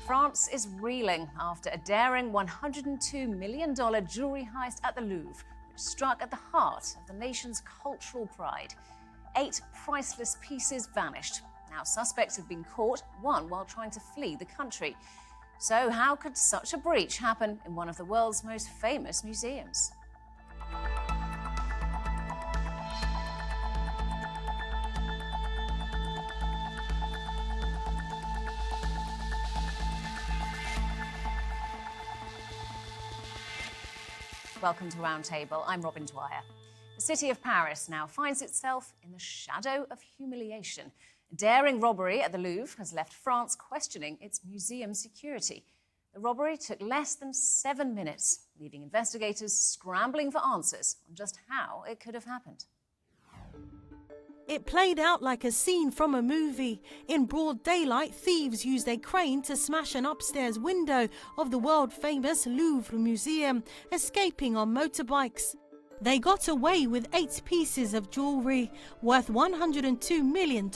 France is reeling after a daring $102 million jewellery heist at the Louvre, which struck at the heart of the nation's cultural pride. 8 priceless pieces vanished. Now, suspects have been caught, one while trying to flee the country. So how could such a breach happen in one of the world's most famous museums? Welcome to Roundtable. I'm Robyn Dwyer. The city of Paris now finds itself in the shadow of humiliation. A daring robbery at the Louvre has left France questioning its museum security. The robbery took less than 7 minutes, leaving investigators scrambling for answers on just how it could have happened. It played out like a scene from a movie. In broad daylight, thieves used a crane to smash an upstairs window of the world-famous Louvre Museum, escaping on motorbikes. They got away with 8 pieces of jewellery, worth $102 million,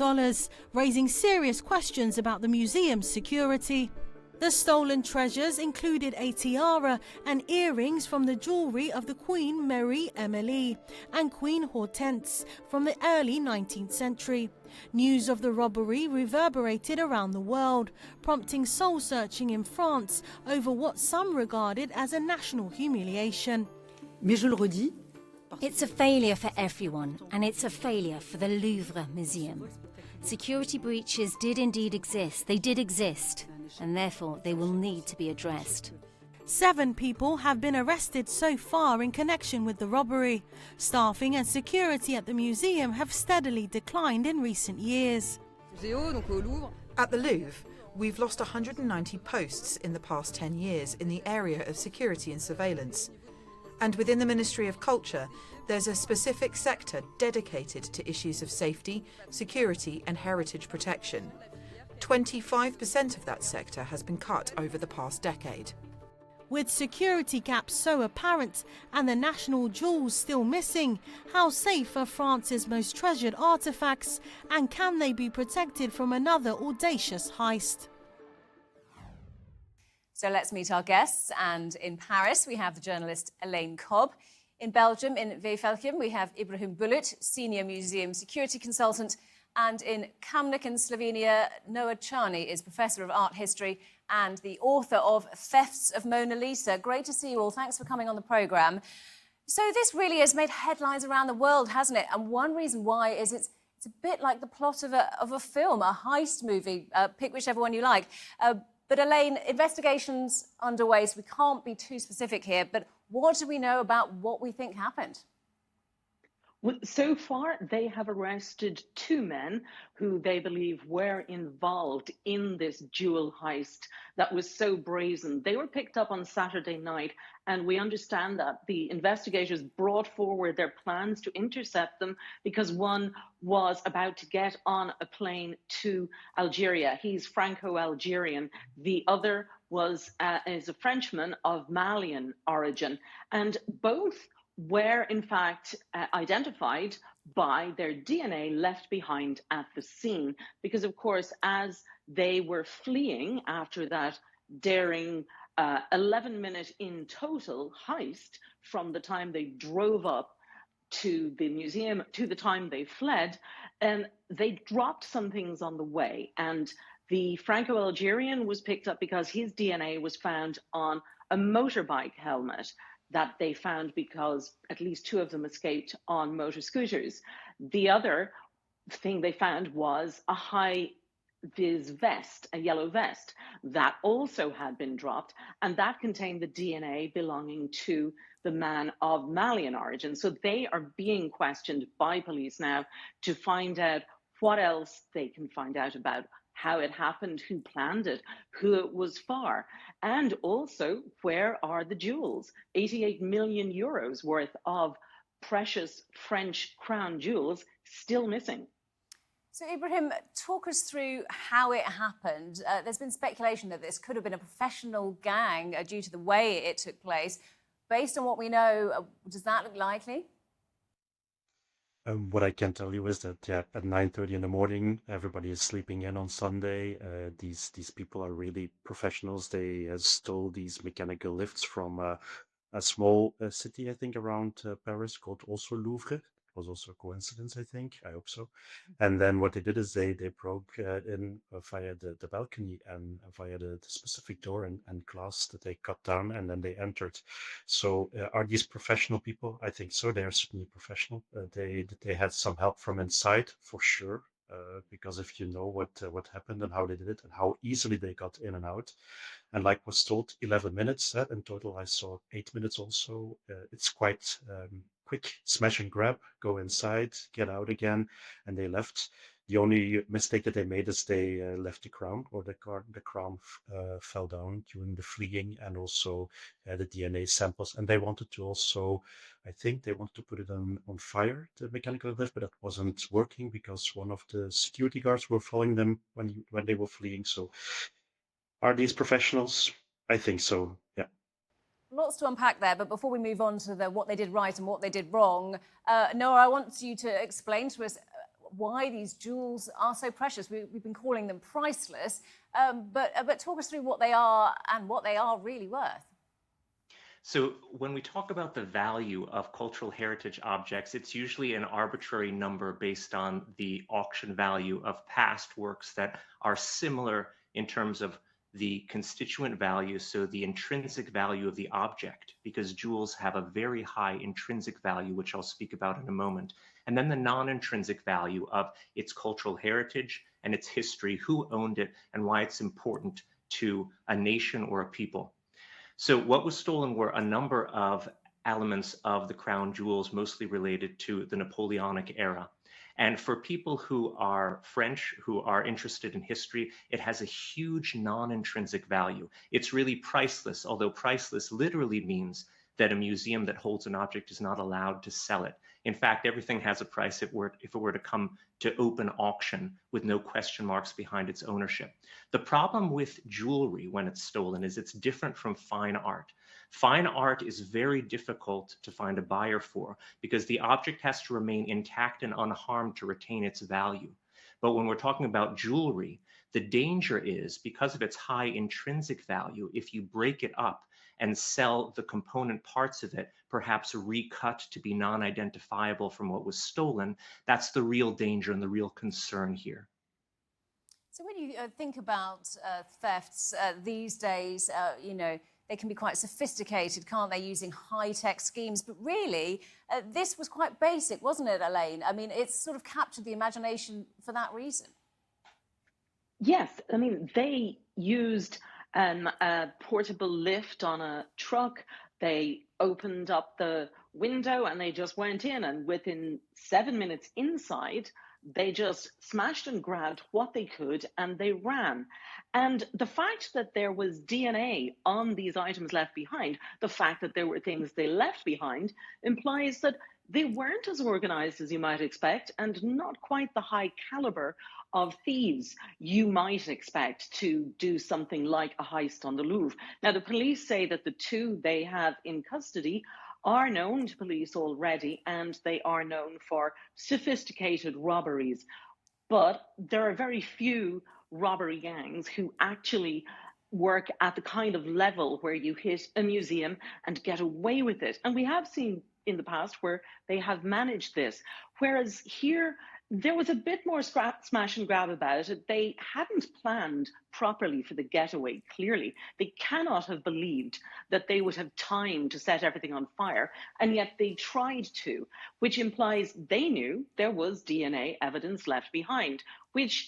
raising serious questions about the museum's security. The stolen treasures included a tiara and earrings from the jewellery of the Queen Marie-Amélie and Queen Hortense from the early 19th century. News of the robbery reverberated around the world, prompting soul-searching in France over what some regarded as a national humiliation. Mais je le redis, it's a failure for everyone, and it's a failure for the Louvre Museum. Security breaches did indeed exist. They did exist, and therefore they will need to be addressed. 7 people have been arrested so far in connection with the robbery. Staffing and security at the museum have steadily declined in recent years. At the Louvre, we've lost 190 posts in the past 10 years in the area of security and surveillance. And within the Ministry of Culture, there's a specific sector dedicated to issues of safety, security and heritage protection. 25% of that sector has been cut over the past decade. With security gaps so apparent and the national jewels still missing, how safe are France's most treasured artefacts, and can they be protected from another audacious heist? So let's meet our guests. And in Paris, we have the journalist Elaine Cobbe. In Belgium, in Wevelgem, we have Ibrahim Bulut, senior museum security consultant. And in Kamnik in Slovenia, Noah Charney is professor of art history and the author of Thefts of Mona Lisa. Great to see you all. Thanks for coming on the programme. So this really has made headlines around the world, hasn't it? And one reason why is it's a bit like the plot of a film, a heist movie. Pick whichever one you like. But Elaine, investigations underway, so we can't be too specific here. But what do we know about what we think happened? Well, so far, they have arrested 2 men who they believe were involved in this jewel heist that was so brazen. They were picked up on Saturday night, and we understand that the investigators brought forward their plans to intercept them because one was about to get on a plane to Algeria. He's Franco-Algerian. The other is a Frenchman of Malian origin, and both were in fact identified by their DNA left behind at the scene. Because of course, as they were fleeing after that daring 11-minute in total heist from the time they drove up to the museum to the time they fled, and they dropped some things on the way. And the Franco-Algerian was picked up because his DNA was found on a motorbike helmet that they found because at least 2 of them escaped on motor scooters. The other thing they found was a high-vis vest, a yellow vest, that also had been dropped, and that contained the DNA belonging to the man of Malian origin. So they are being questioned by police now to find out what else they can find out about how it happened, who planned it, who it was for, and also where are the jewels? 88 million euros worth of precious French crown jewels still missing. So Ibrahim, talk us through how it happened. There's been speculation that this could have been a professional gang due to the way it took place. Based on what we know, does that look likely? What I can tell you is that at 9:30 in the morning, everybody is sleeping in on Sunday. These people are really professionals. They stole these mechanical lifts from a small city, I think, around Paris called also Louvre. It was also a coincidence, I think. I hope so. And then what they did is they broke in via the balcony and via the specific door and glass that they cut down, and then they entered. So are these professional people? I think so. They are certainly professional. They had some help from inside for sure. Because if you know what happened and how they did it and how easily they got in and out, and like was told, 11 minutes. In total, I saw 8 minutes also. It's quite quick, smash and grab, go inside, get out again, and they left. The only mistake that they made is they left the crown, or the crown fell down during the fleeing, and also the DNA samples. And they wanted to also, I think they wanted to put it on fire, the mechanical lift, but that wasn't working because one of the security guards were following them when they were fleeing. So are these professionals? I think so, yeah. Lots to unpack there, but before we move on to what they did right and what they did wrong, Noah, I want you to explain to us why these jewels are so precious. We've been calling them priceless, but talk us through what they are and what they are really worth. So when we talk about the value of cultural heritage objects, it's usually an arbitrary number based on the auction value of past works that are similar in terms of the constituent value, so the intrinsic value of the object, because jewels have a very high intrinsic value, which I'll speak about in a moment, and then the non-intrinsic value of its cultural heritage and its history, who owned it, and why it's important to a nation or a people. So what was stolen were a number of elements of the crown jewels, mostly related to the Napoleonic era. And for people who are French, who are interested in history, it has a huge non-intrinsic value. It's really priceless, although priceless literally means that a museum that holds an object is not allowed to sell it. In fact, everything has a price if it were to come to open auction with no question marks behind its ownership. The problem with jewelry when it's stolen is it's different from fine art. Fine art is very difficult to find a buyer for because the object has to remain intact and unharmed to retain its value. But when we're talking about jewelry, the danger is, because of its high intrinsic value, if you break it up and sell the component parts of it, perhaps recut to be non-identifiable from what was stolen, that's the real danger and the real concern here. So when you think about thefts these days, you know, they can be quite sophisticated, can't they, using high-tech schemes? But really, this was quite basic, wasn't it, Elaine? I mean, it's sort of captured the imagination for that reason. Yes, I mean, they used a portable lift on a truck. They opened up the window and they just went in, and within 7 minutes inside, they just smashed and grabbed what they could and they ran. And the fact that there was DNA on these items left behind, the fact that there were things they left behind, implies that they weren't as organized as you might expect and not quite the high caliber of thieves you might expect to do something like a heist on the Louvre. Now, the police say that the two they have in custody are known to police already, and they are known for sophisticated robberies. But there are very few robbery gangs who actually work at the kind of level where you hit a museum and get away with it. And we have seen in the past where they have managed this. Whereas here, there was a bit more smash and grab about it. They hadn't planned properly for the getaway, clearly. They cannot have believed that they would have time to set everything on fire, and yet they tried to, which implies they knew there was DNA evidence left behind, which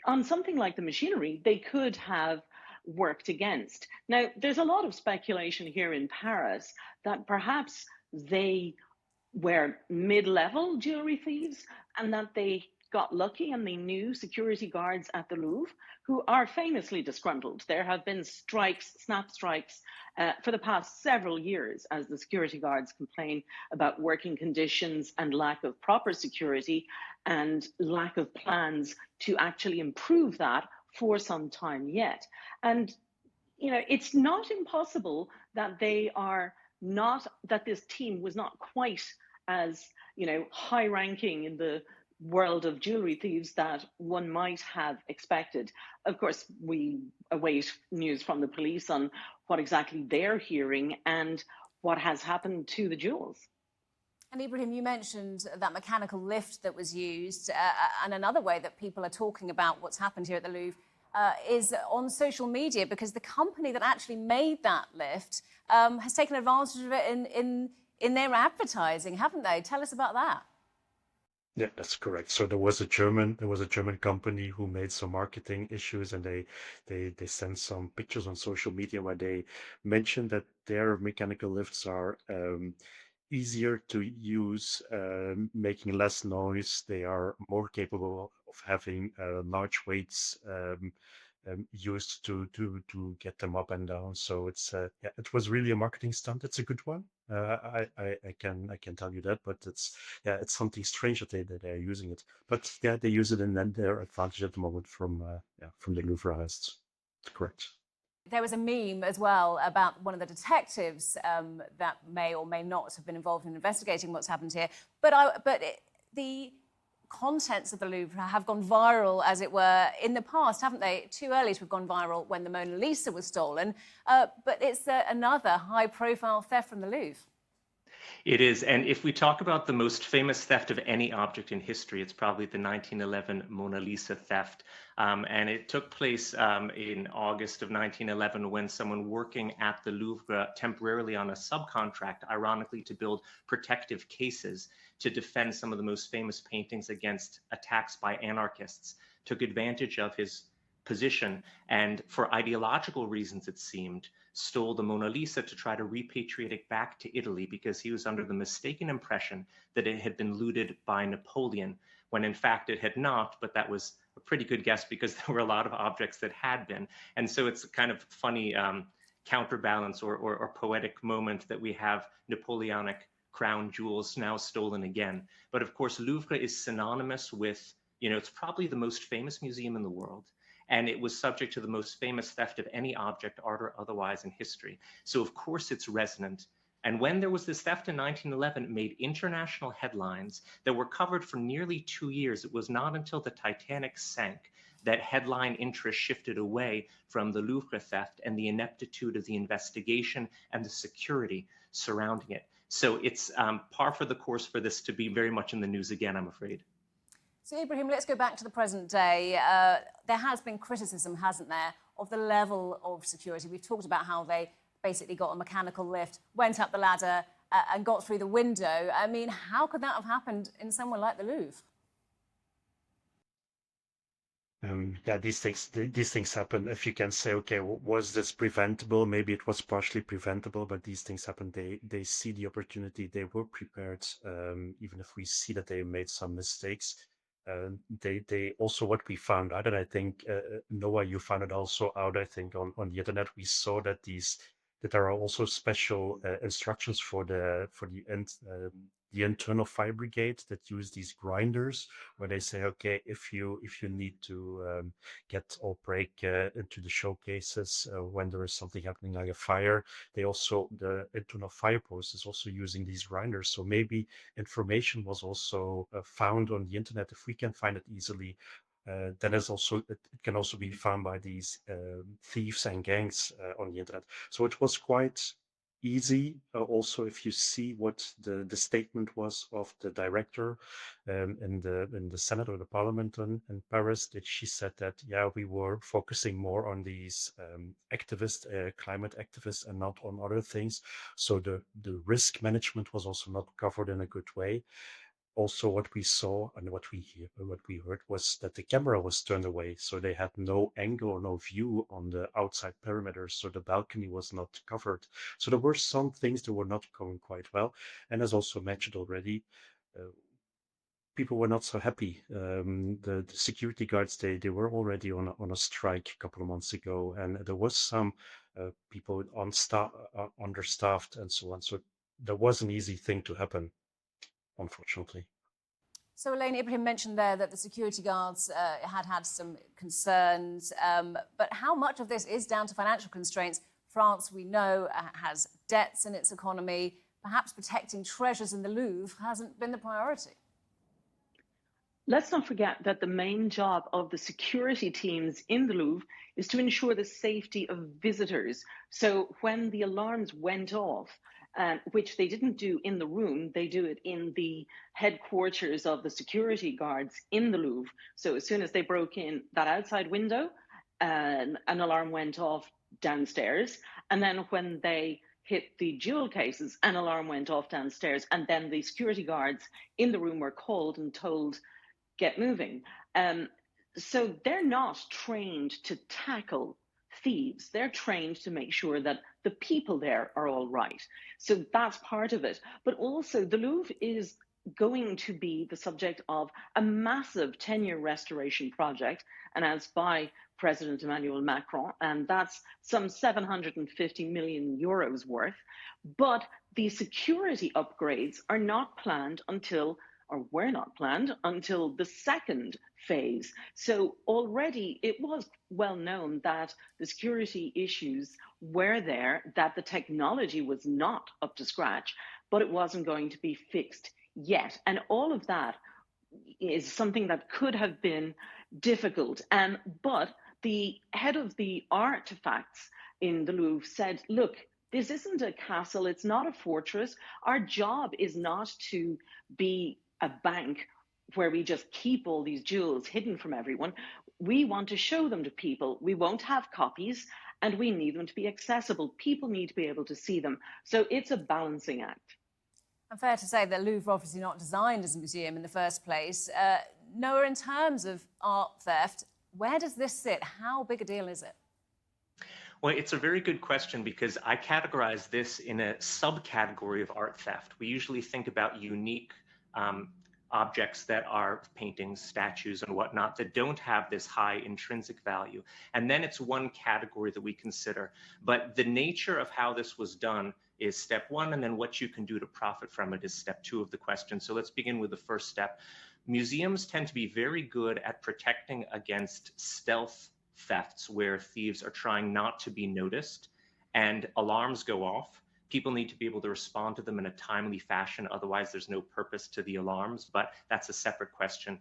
on something like the machinery, they could have worked against. Now, there's a lot of speculation here in Paris that perhaps they were mid-level jewelry thieves and that they got lucky and they knew security guards at the Louvre who are famously disgruntled. There have been strikes, snap strikes, for the past several years as the security guards complain about working conditions and lack of proper security and lack of plans to actually improve that for some time yet. And, you know, it's not impossible that they are not, that this team was not quite as, high ranking in the world of jewelry thieves that one might have expected. Of course, we await news from the police on what exactly they're hearing and what has happened to the jewels. And Ibrahim, you mentioned that mechanical lift that was used, and another way that people are talking about what's happened here at the Louvre is on social media, because the company that actually made that lift has taken advantage of it in their advertising, haven't they? Tell us about that. Yeah, that's correct. So there was a German company who made some marketing issues, and they sent some pictures on social media where they mentioned that their mechanical lifts are easier to use, making less noise. They are more capable of having large weights used to get them up and down. So it's yeah, it was really a marketing stunt. It's a good one. I can tell you that, but it's something strange that they're using it. But yeah, they use it, and then their advantage at the moment from the Louvre heists. That's correct. There was a meme as well about one of the detectives that may or may not have been involved in investigating what's happened here. The contents of the Louvre have gone viral, as it were, in the past, haven't they? Too early to have gone viral when the Mona Lisa was stolen. But it's another high-profile theft from the Louvre. It is. And if we talk about the most famous theft of any object in history, it's probably the 1911 Mona Lisa theft. And it took place in August of 1911 when someone working at the Louvre temporarily on a subcontract, ironically, to build protective cases to defend some of the most famous paintings against attacks by anarchists, took advantage of his position and, for ideological reasons, it seemed, stole the Mona Lisa to try to repatriate it back to Italy, because he was under the mistaken impression that it had been looted by Napoleon, when in fact it had not. But that was a pretty good guess, because there were a lot of objects that had been. And so it's a kind of funny counterbalance or poetic moment that we have Napoleonic crown jewels now stolen again. But of course, Louvre is synonymous with, it's probably the most famous museum in the world. And it was subject to the most famous theft of any object, art or otherwise, in history. So of course it's resonant. And when there was this theft in 1911, it made international headlines that were covered for nearly 2 years. It was not until the Titanic sank that headline interest shifted away from the Louvre theft and the ineptitude of the investigation and the security surrounding it. So it's par for the course for this to be very much in the news again, I'm afraid. So, Ibrahim, let's go back to the present day. There has been criticism, hasn't there, of the level of security. We've talked about how they basically got a mechanical lift, went up the ladder and got through the window. I mean, how could that have happened in somewhere like the Louvre? Yeah, these things happen. If you can say, okay, was this preventable? Maybe it was partially preventable, but these things happen. They see the opportunity. They were prepared, even if we see that they made some mistakes. They also, what we found out, and I think Noah, you found it also out, I think on the internet, we saw that that there are also special instructions for the internal fire brigade that use these grinders, where they say, okay, if you need to get or break into the showcases when there is something happening like a fire, the internal fire post is also using these grinders. So maybe information was also found on the internet. If we can find it easily, then it can also be found by these thieves and gangs on the internet. So it was quite easy. Also, if you see what the statement was of the director in the Senate or the Parliament in Paris, that she said that, yeah, we were focusing more on these climate activists, and not on other things. So the risk management was also not covered in a good way. Also, what we saw and what we heard was that the camera was turned away, so they had no angle or no view on the outside perimeter, so the balcony was not covered. So there were some things that were not going quite well, and as also mentioned already, people were not so happy. The security guards, they were already on a strike a couple of months ago, and there was some people understaffed and so on. So there was an easy thing to happen, unfortunately. So, Elaine, Ibrahim mentioned there that the security guards had some concerns, but how much of this is down to financial constraints? France, we know, has debts in its economy. perhaps protecting treasures in the Louvre hasn't been the priority. Let's not forget that the main job of the security teams in the Louvre is to ensure the safety of visitors. So when the alarms went off, which they didn't do in the room, they do it in the headquarters of the security guards in the Louvre. So as soon as they broke in that outside window, an alarm went off downstairs. And then when they hit the jewel cases, an alarm went off downstairs. And then the security guards in the room were called and told, get moving. So they're not trained to tackle thieves. They're trained to make sure that the people there are all right. So that's part of it. But also the Louvre is going to be the subject of a massive 10-year restoration project announced by President Emmanuel Macron, and that's some 750 million euros worth. But the security upgrades are not planned until, or were not planned until, the second phase. So already it was well known that the security issues were there, that the technology was not up to scratch, but it wasn't going to be fixed yet. And all of that is something that could have been difficult. But the head of the artifacts in the Louvre said, look, this isn't a castle, it's not a fortress. Our job is not to be a bank where we just keep all these jewels hidden from everyone. We want to show them to people. We won't have copies, and we need them to be accessible. People need to be able to see them. So it's a balancing act. And fair to say that Louvre obviously not designed as a museum in the first place. Noah, in terms of art theft, where does this sit? How big a deal is it? Well, it's a very good question because I categorize this in a subcategory of art theft. We usually think about unique objects that are paintings, statues, and whatnot that don't have this high intrinsic value. And then it's one category that we consider. But the nature of how this was done is step one, and then what you can do to profit from it is step two of the question. So let's begin with the first step. Museums tend to be very good at protecting against stealth thefts where thieves are trying not to be noticed and alarms go off. People need to be able to respond to them in a timely fashion. Otherwise, there's no purpose to the alarms, but that's a separate question.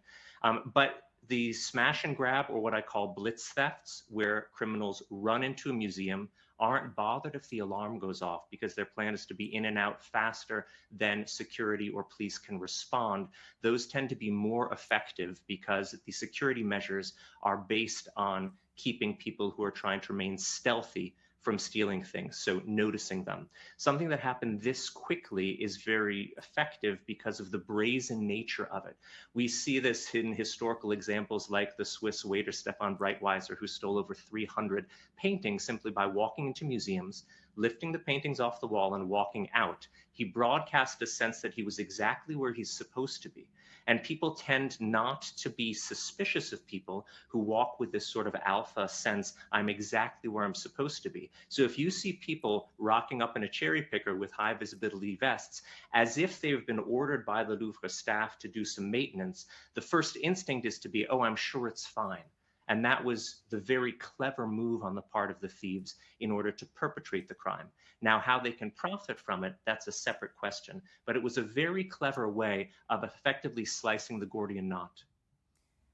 But the smash and grab, or what I call blitz thefts, where criminals run into a museum, aren't bothered if the alarm goes off because their plan is to be in and out faster than security or police can respond. Those tend to be more effective because the security measures are based on keeping people who are trying to remain stealthy from stealing things, so noticing them. Something that happened this quickly is very effective because of the brazen nature of it. We see this in historical examples like the Swiss waiter Stefan Breitweiser, who stole over 300 paintings simply by walking into museums, lifting the paintings off the wall and walking out. He broadcast a sense that he was exactly where he's supposed to be. And people tend not to be suspicious of people who walk with this sort of alpha sense, I'm exactly where I'm supposed to be. So if you see people rocking up in a cherry picker with high visibility vests, as if they've been ordered by the Louvre staff to do some maintenance, the first instinct is to be, oh, I'm sure it's fine. And that was the very clever move on the part of the thieves in order to perpetrate the crime. Now, how they can profit from it, that's a separate question. But it was a very clever way of effectively slicing the Gordian knot.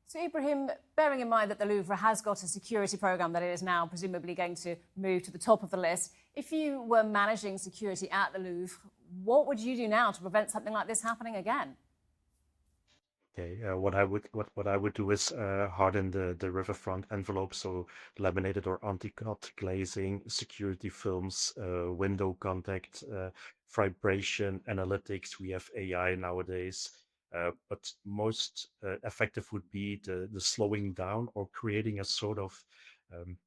So, Ibrahim, bearing in mind that the Louvre has got a security programme that it is now presumably going to move to the top of the list, if you were managing security at the Louvre, what would you do now to prevent something like this happening again? Okay, what I would do is harden the riverfront envelope, so laminated or anti-cut glazing, security films, window contact, vibration analytics. We have AI nowadays, but most effective would be the slowing down or creating a sort of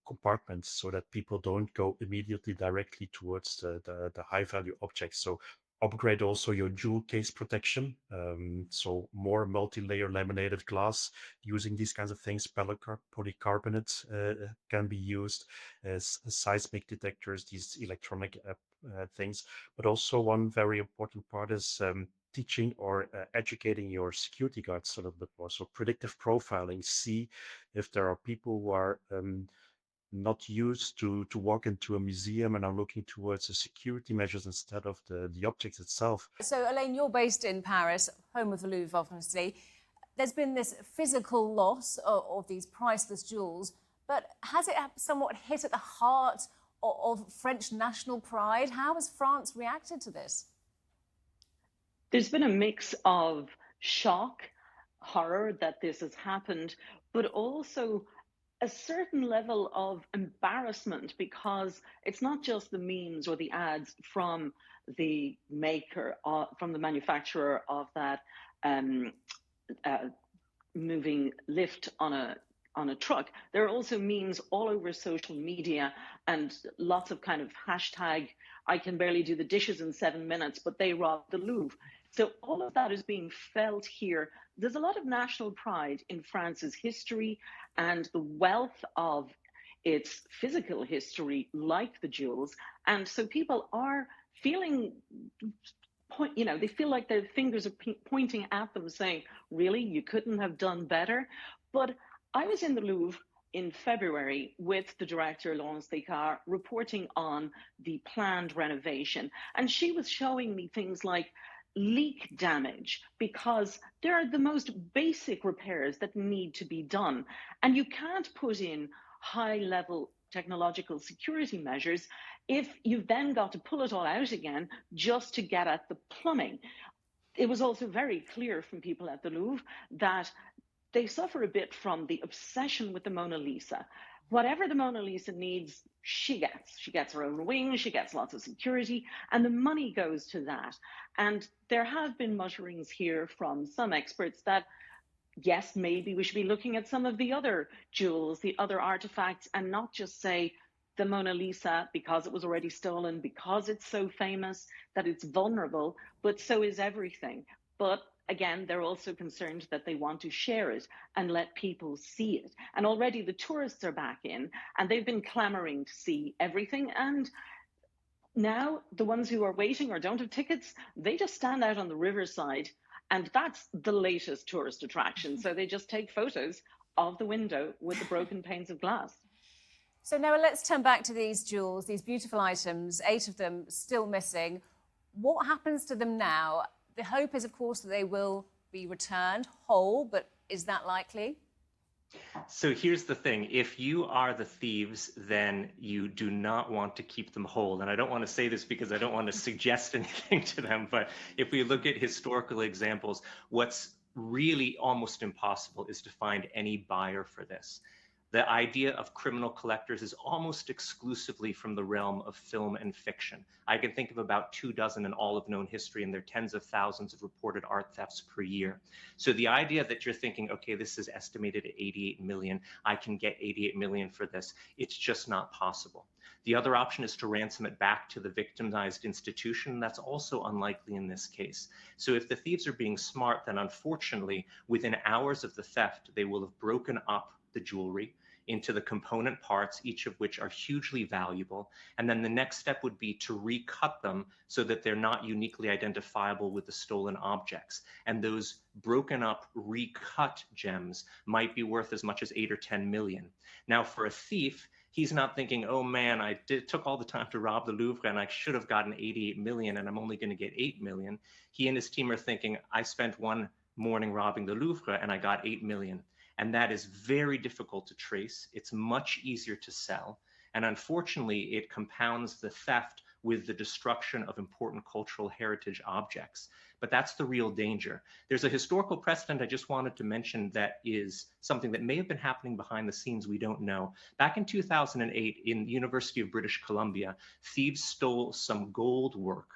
compartment so that people don't go immediately directly towards the high value objects. So upgrade also your jewel case protection. So more multi-layer laminated glass using these kinds of things. Polycarbonate can be used as seismic detectors, these electronic things. But also one very important part is teaching or educating your security guards a little bit more. So predictive profiling, see if there are people who are not used to walk into a museum and are looking towards the security measures instead of the objects itself. So, Elaine, you're based in Paris, home of the Louvre, obviously. There's been this physical loss of these priceless jewels, but has it somewhat hit at the heart of French national pride? How has France reacted to this? There's been a mix of shock, horror that this has happened, but also a certain level of embarrassment, because it's not just the memes or the ads from the maker, from the manufacturer of that moving lift on a truck. There are also memes all over social media and lots of kind of hashtag, I can barely do the dishes in 7 minutes, but they robbed the Louvre. So all of that is being felt here. There's a lot of national pride in France's history and the wealth of its physical history, like the jewels. And so people are feeling, they feel like their fingers are pointing at them saying, really, you couldn't have done better? But I was in the Louvre in February with the director, Laurence Descartes, reporting on the planned renovation. And she was showing me things like leak damage, because there are the most basic repairs that need to be done. And you can't put in high-level technological security measures if you've then got to pull it all out again just to get at the plumbing. It was also very clear from people at the Louvre that they suffer a bit from the obsession with the Mona Lisa. Whatever the Mona Lisa needs, she gets. She gets her own wing, she gets lots of security, and the money goes to that. And there have been mutterings here from some experts that, yes, maybe we should be looking at some of the other jewels, the other artifacts, and not just say the Mona Lisa, because it was already stolen, because it's so famous, that it's vulnerable, but so is everything. But again, they're also concerned that they want to share it and let people see it. And already the tourists are back in, and they've been clamoring to see everything. And now the ones who are waiting or don't have tickets, they just stand out on the riverside, and that's the latest tourist attraction. So they just take photos of the window with the broken panes of glass. So now let's turn back to these jewels, these beautiful items, 8 of them still missing. What happens to them now? The hope is, of course, that they will be returned whole, but is that likely? So here's the thing. If you are the thieves, then you do not want to keep them whole. And I don't want to say this because I don't want to suggest anything to them, but if we look at historical examples, what's really almost impossible is to find any buyer for this. The idea of criminal collectors is almost exclusively from the realm of film and fiction. I can think of about 24 in all of known history, and there are tens of thousands of reported art thefts per year. So the idea that you're thinking, okay, this is estimated at 88 million, I can get 88 million for this, it's just not possible. The other option is to ransom it back to the victimized institution. That's also unlikely in this case. So if the thieves are being smart, then unfortunately, within hours of the theft, they will have broken up the jewelry into the component parts, each of which are hugely valuable. And then the next step would be to recut them so that they're not uniquely identifiable with the stolen objects. And those broken up, recut gems might be worth as much as 8 or 10 million. Now, for a thief, he's not thinking, oh man, I took all the time to rob the Louvre and I should have gotten 88 million and I'm only going to get 8 million. He and his team are thinking, I spent one morning robbing the Louvre and I got 8 million. And that is very difficult to trace. It's much easier to sell. And unfortunately, it compounds the theft with the destruction of important cultural heritage objects. But that's the real danger. There's a historical precedent I just wanted to mention that is something that may have been happening behind the scenes, we don't know. Back in 2008, in the University of British Columbia, thieves stole some gold work.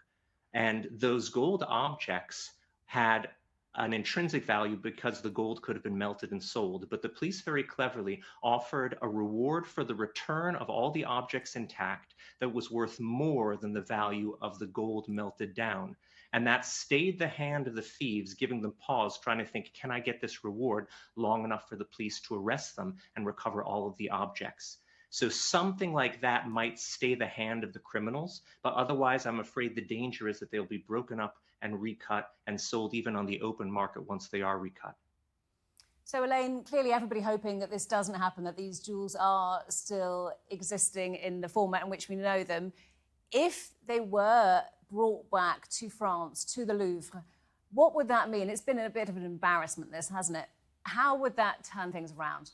And those gold objects had an intrinsic value because the gold could have been melted and sold. But the police very cleverly offered a reward for the return of all the objects intact that was worth more than the value of the gold melted down. And that stayed the hand of the thieves, giving them pause, trying to think, can I get this reward long enough for the police to arrest them and recover all of the objects? So something like that might stay the hand of the criminals, but otherwise I'm afraid the danger is that they'll be broken up and recut and sold even on the open market once they are recut. So, Elaine, clearly everybody hoping that this doesn't happen, that these jewels are still existing in the format in which we know them. If they were brought back to France, to the Louvre, what would that mean? It's been a bit of an embarrassment, this, hasn't it? How would that turn things around?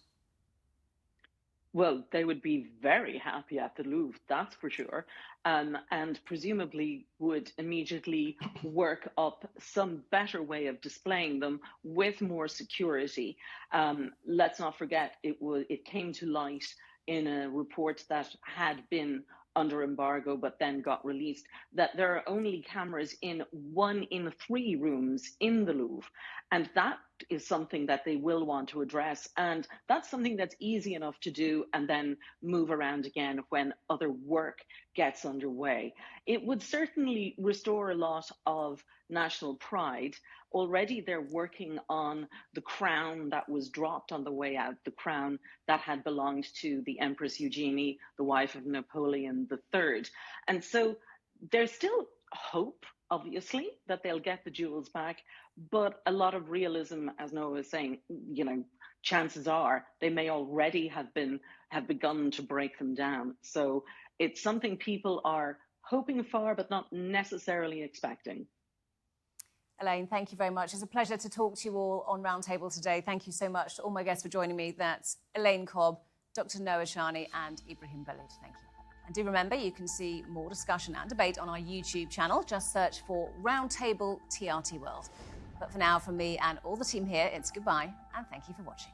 Well, they would be very happy at the Louvre, that's for sure, and presumably would immediately work up some better way of displaying them with more security. Let's not forget, it came to light in a report that had been under embargo but then got released, that there are only cameras in 1 in 3 rooms in the Louvre. And that is something that they will want to address. And that's something that's easy enough to do and then move around again when other work gets underway. It would certainly restore a lot of national pride. Already they're working on the crown that was dropped on the way out, the crown that had belonged to the Empress Eugenie, the wife of Napoleon III. And so there's still hope, obviously, that they'll get the jewels back, but a lot of realism, as Noah was saying, chances are they may already have begun to break them down. So it's something people are hoping for, but not necessarily expecting. Elaine, thank you very much. It's a pleasure to talk to you all on Roundtable today. Thank you so much to all my guests for joining me. That's Elaine Cobbe, Dr. Noah Charney and Ibrahim Bulut. Thank you. And do remember, you can see more discussion and debate on our YouTube channel. Just search for Roundtable TRT World. But for now, from me and all the team here, it's goodbye and thank you for watching.